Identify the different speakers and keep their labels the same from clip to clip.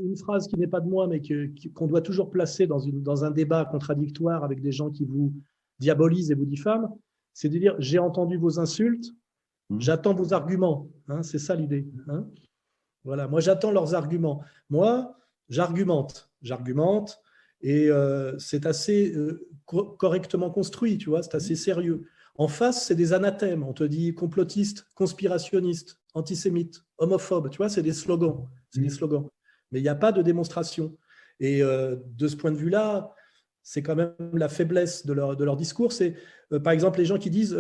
Speaker 1: une phrase qui n'est pas de moi, mais qu'on doit toujours placer dans un débat contradictoire avec des gens qui vous diabolisent et vous diffament, c'est de dire j'ai entendu vos insultes, j'attends vos arguments. Hein, c'est ça l'idée. Hein. Voilà, moi j'attends leurs arguments. Moi, j'argumente, et c'est assez correctement construit, tu vois, c'est assez sérieux. En face, c'est des anathèmes. On te dit complotiste, conspirationniste, antisémite, homophobe. Tu vois, c'est des slogans. C'est des slogans. Mais il n'y a pas de démonstration. Et de ce point de vue-là, c'est quand même la faiblesse de leur discours. C'est, par exemple, les gens qui disent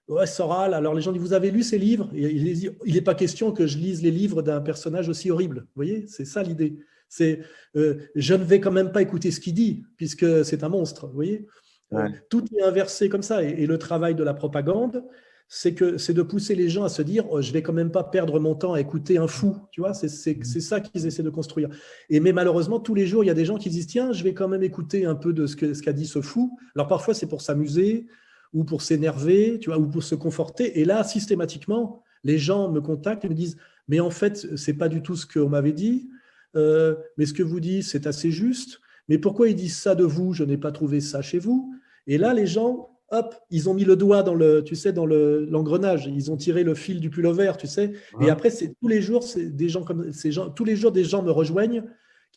Speaker 1: ouais, Soral, alors les gens disent vous avez lu ces livres? Et il n'est pas question que je lise les livres d'un personnage aussi horrible. Vous voyez, c'est ça l'idée. C'est je ne vais quand même pas écouter ce qu'il dit, puisque c'est un monstre. Vous voyez.
Speaker 2: Ouais.
Speaker 1: Tout est inversé comme ça. Et le travail de la propagande, c'est de pousser les gens à se dire oh, je vais quand même pas perdre mon temps à écouter un fou. Tu vois, c'est ça qu'ils essaient de construire. Mais malheureusement, tous les jours, il y a des gens qui disent tiens, je vais quand même écouter un peu de ce qu'a dit ce fou. Alors parfois, c'est pour s'amuser ou pour s'énerver, tu vois, ou pour se conforter. Et là, systématiquement, les gens me contactent et me disent mais en fait, c'est pas du tout ce qu'on m'avait dit. Mais ce que vous dites, c'est assez juste. Mais pourquoi ils disent ça de vous? Je n'ai pas trouvé ça chez vous. Et là, les gens, hop, ils ont mis le doigt dans l'engrenage. Ils ont tiré le fil du pullover, tu sais. Et après, c'est tous les jours, c'est des gens comme ces gens. Tous les jours, des gens me rejoignent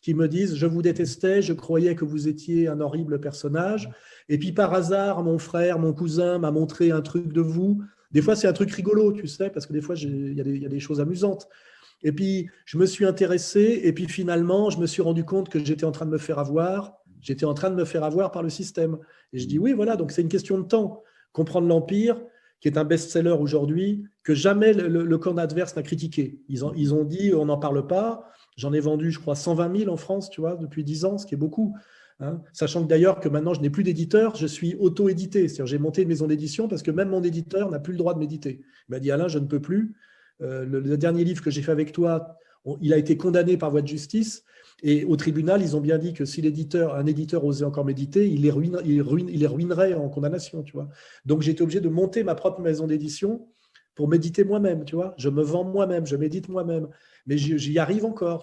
Speaker 1: qui me disent je vous détestais, je croyais que vous étiez un horrible personnage. Et puis par hasard, mon frère, mon cousin m'a montré un truc de vous. Des fois, c'est un truc rigolo, tu sais, parce que des fois, il y a des choses amusantes. Et puis, je me suis intéressé, et puis finalement, je me suis rendu compte que j'étais en train de me faire avoir. J'étais en train de me faire avoir par le système. Et je dis oui, voilà, donc c'est une question de temps. Comprendre l'Empire, qui est un best-seller aujourd'hui, que jamais le camp adverse n'a critiqué. Ils ont dit on n'en parle pas. J'en ai vendu, je crois, 120 000 en France, tu vois, depuis 10 ans, ce qui est beaucoup. Hein. Sachant que d'ailleurs que maintenant, je n'ai plus d'éditeur, je suis auto-édité. C'est-à-dire j'ai monté une maison d'édition parce que même mon éditeur n'a plus le droit de m'éditer. Il m'a dit Alain, je ne peux plus. Le dernier livre que j'ai fait avec toi, il a été condamné par voie de justice. Et au tribunal, ils ont bien dit que si un éditeur osait encore m'éditer, il les ruinerait en condamnation, tu vois. Donc, j'ai été obligé de monter ma propre maison d'édition pour m'éditer moi-même, tu vois. Je me vends moi-même, je m'édite moi-même. Mais j'y arrive encore.